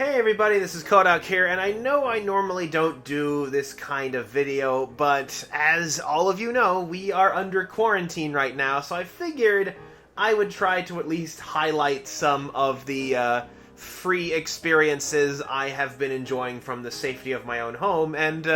Hey everybody, this is Kodak here, and I know I normally don't do this kind of video, but as all of you know, we are under quarantine right now, so I figured I would try to at least highlight some of the free experiences I have been enjoying from the safety of my own home, and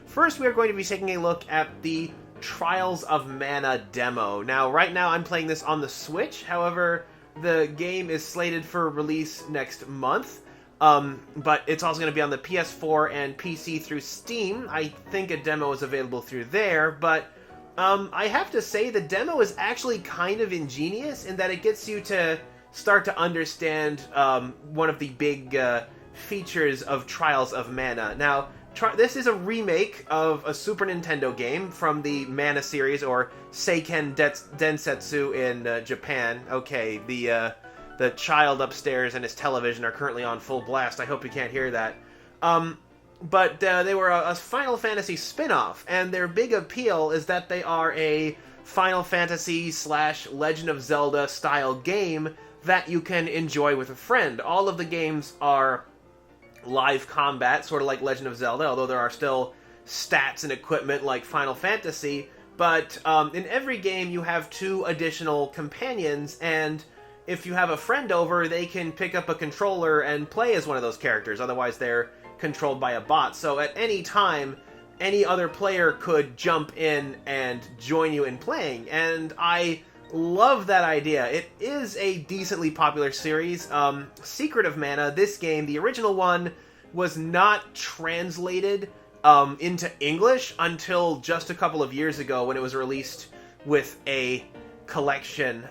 first we are going to be taking a look at the Trials of Mana demo. Now, right now I'm playing this on the Switch, however, the game is slated for release next month. But it's also going to be on the PS4 and PC through Steam. I think a demo is available through there, but I have to say the demo is actually kind of ingenious in that it gets you to start to understand one of the big features of Trials of Mana. Now, this is a remake of a Super Nintendo game from the Mana series, or Seiken Densetsu in Japan. Okay, the child upstairs and his television are currently on full blast. I hope you can't hear that. But they were a Final Fantasy spin-off, and their big appeal is that they are a Final Fantasy / Legend of Zelda style game that you can enjoy with a friend. All of the games are live combat, sort of like Legend of Zelda, although there are still stats and equipment like Final Fantasy. But in every game you have 2 additional companions, and if you have a friend over, they can pick up a controller and play as one of those characters. Otherwise, they're controlled by a bot. So at any time, any other player could jump in and join you in playing. And I love that idea. It is a decently popular series. Secret of Mana, this game, the original one, was not translated into English until just a couple of years ago when it was released with a collection.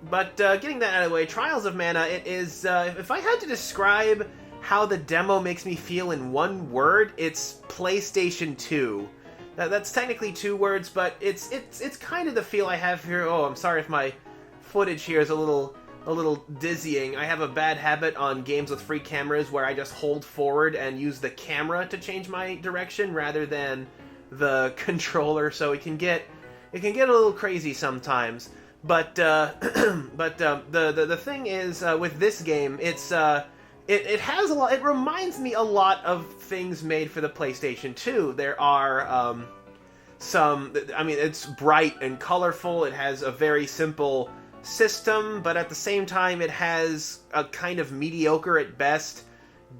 But getting that out of the way, Trials of Mana, it is, if I had to describe how the demo makes me feel in one word, it's PlayStation 2. That's technically 2 words, but it's kind of the feel I have here. Oh, I'm sorry if my footage here is a little dizzying. I have a bad habit on games with free cameras where I just hold forward and use the camera to change my direction rather than the controller, so it can get a little crazy sometimes. But the thing is with this game, it has a lot. It reminds me a lot of things made for the PlayStation 2. There are it's bright and colorful. It has a very simple system, but at the same time, it has a kind of mediocre at best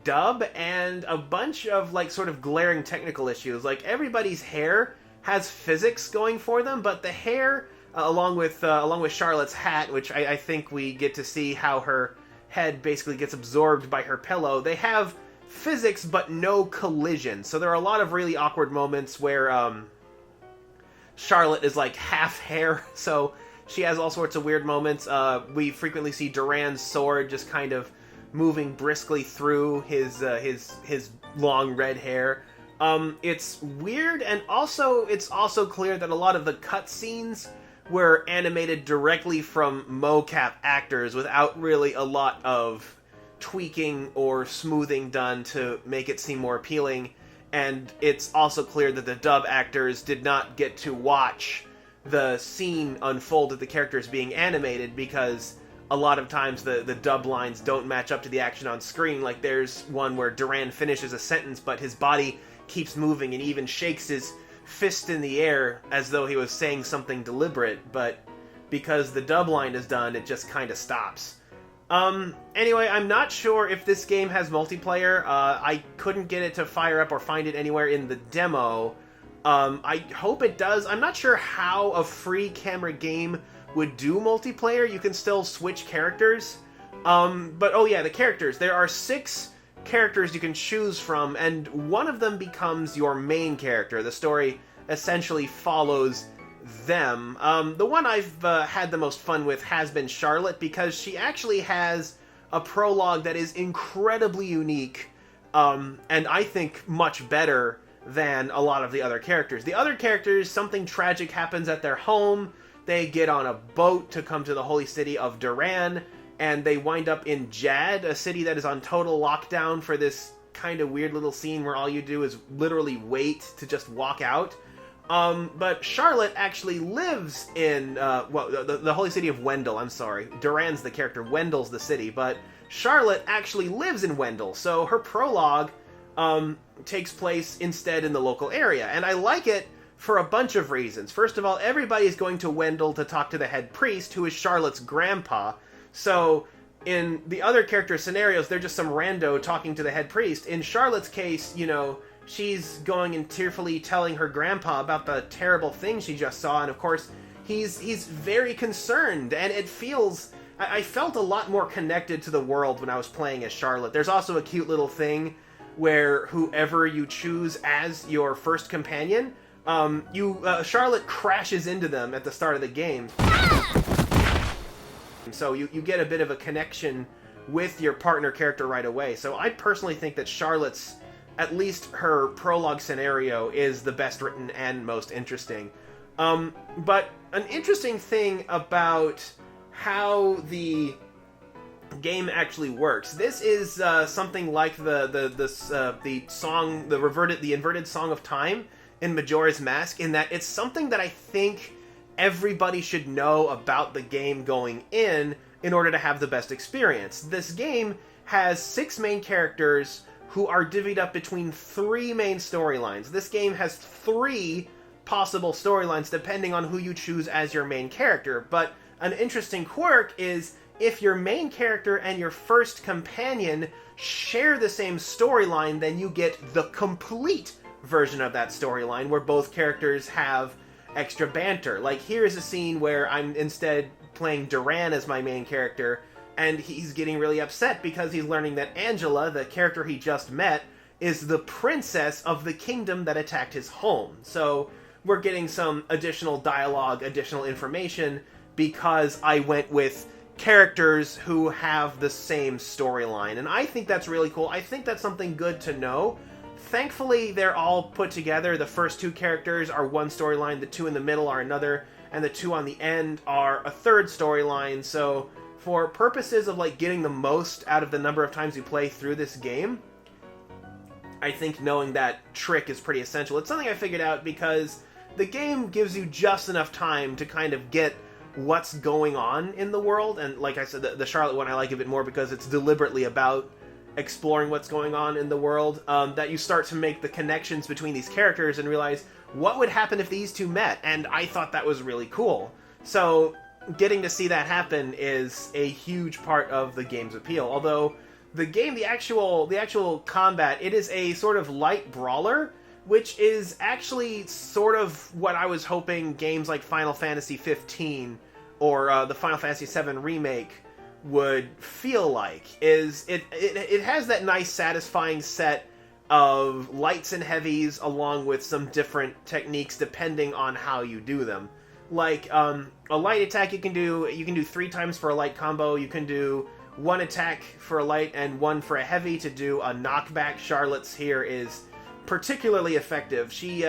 dub and a bunch of sort of glaring technical issues. Like, everybody's hair has physics going for them, but the hair, along with Charlotte's hat, which I think we get to see how her head basically gets absorbed by her pillow, they have physics but no collision. So there are a lot of really awkward moments where Charlotte is like half hair, so she has all sorts of weird moments. We frequently see Duran's sword just kind of moving briskly through his long red hair. It's weird, and it's also clear that a lot of the cutscenes were animated directly from mocap actors without really a lot of tweaking or smoothing done to make it seem more appealing. And it's also clear that the dub actors did not get to watch the scene unfold of the characters being animated, because a lot of times the dub lines don't match up to the action on screen. Like, there's one where Duran finishes a sentence, but his body keeps moving and even shakes his fist in the air as though he was saying something deliberate, but because the dub line is done, it just kind of stops. Anyway, I'm not sure if this game has multiplayer. I couldn't get it to fire up or find it anywhere in the demo. I hope it does. I'm not sure how a free camera game would do multiplayer. You can still switch characters. But oh yeah, the characters. There are 6 characters you can choose from, and one of them becomes your main character. The story essentially follows them. The one I've had the most fun with has been Charlotte, because she actually has a prologue that is incredibly unique, and I think much better than a lot of the other characters. The other characters, something tragic happens at their home, they get on a boat to come to the holy city of Duran, and they wind up in Jad, a city that is on total lockdown for this kind of weird little scene where all you do is literally wait to just walk out. But Charlotte actually lives in, the holy city of Wendell, I'm sorry. Duran's the character, Wendell's the city, but Charlotte actually lives in Wendell, so her prologue takes place instead in the local area. And I like it for a bunch of reasons. First of all, everybody is going to Wendell to talk to the head priest, who is Charlotte's grandpa. So in the other character scenarios, they're just some rando talking to the head priest. In Charlotte's case, you know, she's going and tearfully telling her grandpa about the terrible thing she just saw, and of course, he's very concerned, and it feels... I felt a lot more connected to the world when I was playing as Charlotte. There's also a cute little thing where whoever you choose as your first companion, Charlotte crashes into them at the start of the game. So you get a bit of a connection with your partner character right away. So I personally think that Charlotte's, at least her prologue scenario, is the best written and most interesting. But an interesting thing about how the game actually works. This is something like the song, the inverted Song of Time in Majora's Mask, in that it's something that I think everybody should know about the game going in order to have the best experience. This game has 6 main characters who are divvied up between 3 main storylines. This game has 3 possible storylines depending on who you choose as your main character, but an interesting quirk is if your main character and your first companion share the same storyline, then you get the complete version of that storyline where both characters have extra banter. Like, here's a scene where I'm instead playing Duran as my main character, and he's getting really upset because he's learning that Angela, the character he just met, is the princess of the kingdom that attacked his home. So we're getting some additional dialogue, additional information, because I went with characters who have the same storyline. And I think that's really cool. I think that's something good to know. Thankfully, they're all put together. The first 2 characters are one storyline, the 2 in the middle are another, and the 2 on the end are a third storyline. So for purposes of like getting the most out of the number of times you play through this game, I think knowing that trick is pretty essential. It's something I figured out because the game gives you just enough time to kind of get what's going on in the world, and like I said, the Charlotte one I like a bit more because it's deliberately about exploring what's going on in the world, that you start to make the connections between these characters and realize what would happen if these 2 met, and I thought that was really cool. So getting to see that happen is a huge part of the game's appeal. Although the game, the actual combat, it is a sort of light brawler, which is actually sort of what I was hoping games like Final Fantasy 15 or the Final Fantasy 7 remake would feel like. Is it has that nice satisfying set of lights and heavies along with some different techniques depending on how you do them. Like a light attack you can do 3 times for a light combo. You can do 1 attack for a light and 1 for a heavy to do a knockback. Charlotte's here is particularly effective. She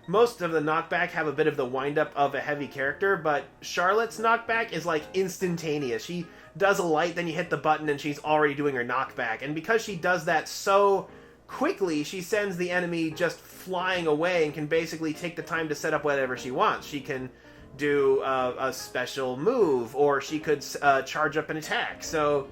most of the knockback have a bit of the wind-up of a heavy character, but Charlotte's knockback is like instantaneous. She does a light, then you hit the button, and she's already doing her knockback. And because she does that so quickly, she sends the enemy just flying away and can basically take the time to set up whatever she wants. She can do a special move, or she could charge up an attack. So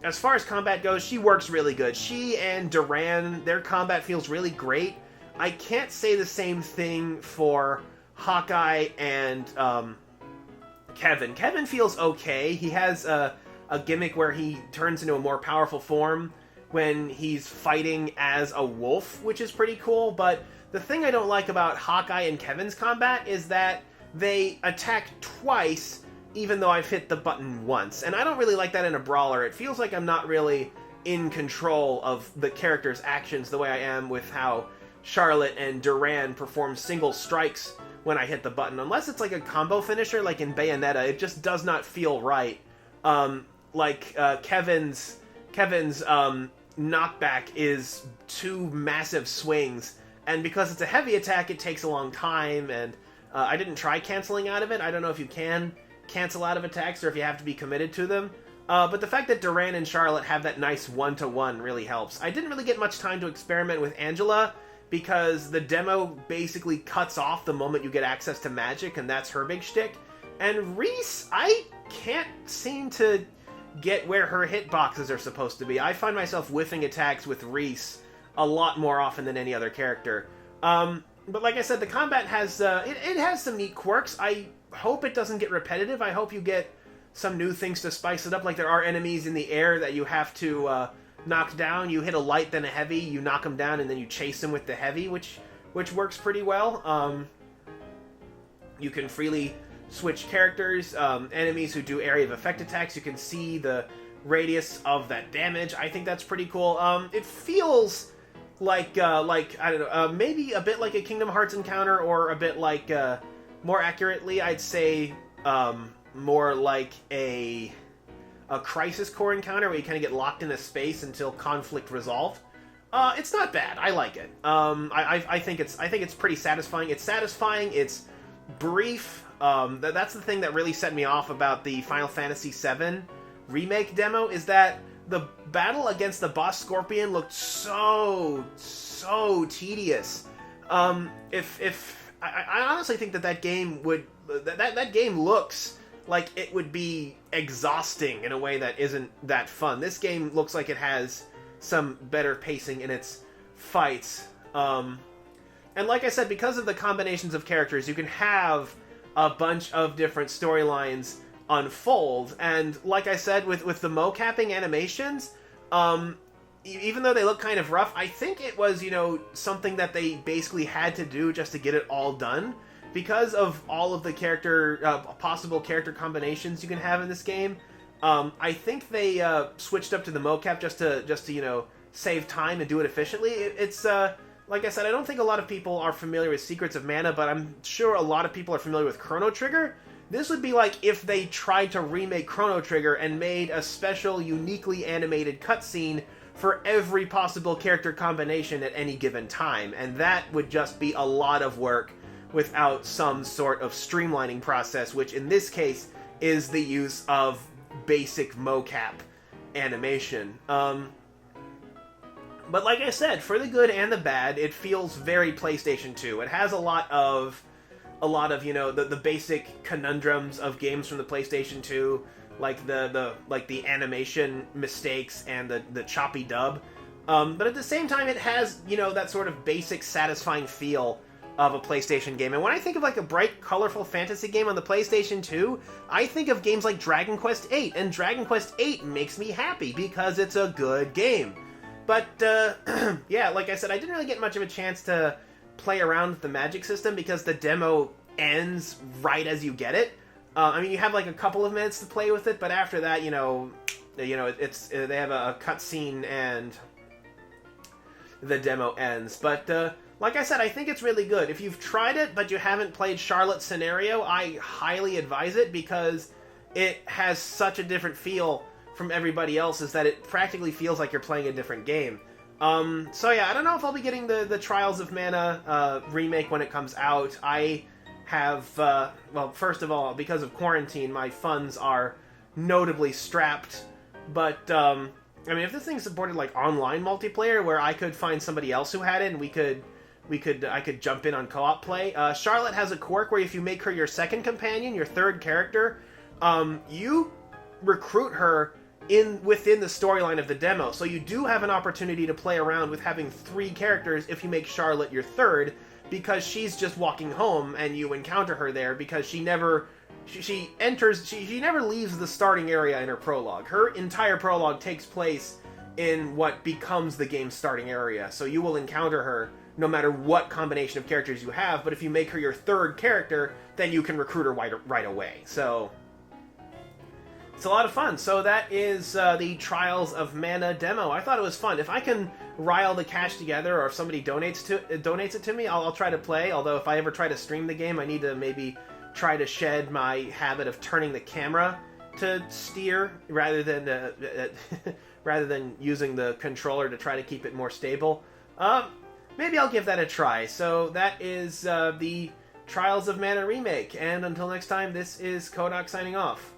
as far as combat goes, she works really good. She and Duran, their combat feels really great. I can't say the same thing for Hawkeye and Kevin. Kevin feels okay. He has a gimmick where he turns into a more powerful form when he's fighting as a wolf, which is pretty cool. But the thing I don't like about Hawkeye and Kevin's combat is that they attack twice even though I've hit the button once. And I don't really like that in a brawler. It feels like I'm not really in control of the character's actions the way I am with how Charlotte and Duran perform single strikes when I hit the button. Unless it's like a combo finisher, like in Bayonetta, it just does not feel right. Kevin's knockback is 2 massive swings, and because it's a heavy attack, it takes a long time, and I didn't try canceling out of it. I don't know if you can cancel out of attacks or if you have to be committed to them. But the fact that Duran and Charlotte have that nice 1-to-1 really helps. I didn't really get much time to experiment with Angela, because the demo basically cuts off the moment you get access to magic, and that's her big shtick. And Reese, I can't seem to get where her hitboxes are supposed to be. I find myself whiffing attacks with Reese a lot more often than any other character. But like I said, the combat has it has some neat quirks. I hope it doesn't get repetitive. I hope you get some new things to spice it up. Like there are enemies in the air that you have to knock down. You hit a light, then a heavy. You knock them down, and then you chase them with the heavy, which works pretty well. You can freely switch characters. Enemies who do area of effect attacks, you can see the radius of that damage. I think that's pretty cool. It feels like I don't know, maybe a bit like a Kingdom Hearts encounter, or a bit like, more accurately, I'd say, more like a Crisis Core encounter where you kind of get locked in a space until conflict resolved. It's not bad. I like it. I think it's pretty satisfying. It's satisfying. It's brief. That's the thing that really set me off about the Final Fantasy VII remake demo, is that the battle against the boss Scorpion looked so tedious. I honestly think that game would that game looks like it would be exhausting in a way that isn't that fun. This game looks like it has some better pacing in its fights. And like I said, because of the combinations of characters, you can have a bunch of different storylines unfold. And like I said, with the mocapping animations, even though they look kind of rough, I think it was, something that they basically had to do just to get it all done. Because of all of the possible character combinations you can have in this game, I think they switched up to the mocap just to save time and do it efficiently. It's like I said, I don't think a lot of people are familiar with Secrets of Mana, but I'm sure a lot of people are familiar with Chrono Trigger. This would be like if they tried to remake Chrono Trigger and made a special, uniquely animated cutscene for every possible character combination at any given time, and that would just be a lot of work without some sort of streamlining process, which in this case is the use of basic mocap animation. But like I said, for the good and the bad, it feels very PlayStation 2. It has a lot of the basic conundrums of games from the PlayStation 2, like the animation mistakes and the choppy dub. But at the same time, it has that sort of basic satisfying feel of a PlayStation game. And when I think of like a bright, colorful fantasy game on the PlayStation 2, I think of games like Dragon Quest VIII, and Dragon Quest VIII makes me happy because it's a good game. But yeah, like I said, I didn't really get much of a chance to play around with the magic system because the demo ends right as you get it. I mean, you have like a couple of minutes to play with it, but after that, they have a cutscene and the demo ends. But like I said, I think it's really good. If you've tried it but you haven't played Charlotte's Scenario, I highly advise it because it has such a different feel from everybody else's that it practically feels like you're playing a different game. So yeah, I don't know if I'll be getting the Trials of Mana remake when it comes out. I have, well, first of all, because of quarantine, my funds are notably strapped. But, I mean, if this thing supported, like, online multiplayer, where I could find somebody else who had it, and I could jump in on co-op play. Charlotte has a quirk where if you make her your second companion, your third character, you recruit her within the storyline of the demo. So you do have an opportunity to play around with having 3 characters if you make Charlotte your third, because she's just walking home and you encounter her there because she never leaves the starting area in her prologue. Her entire prologue takes place in what becomes the game's starting area. So you will encounter her no matter what combination of characters you have, but if you make her your third character, then you can recruit her right away. So it's a lot of fun. So that is the Trials of Mana demo. I thought it was fun. If I can rile the cash together, or if somebody donates it to me, I'll try to play. Although if I ever try to stream the game, I need to maybe try to shed my habit of turning the camera to steer rather than using the controller to try to keep it more stable. Maybe I'll give that a try. So that is the Trials of Mana remake. And until next time, this is Kodak signing off.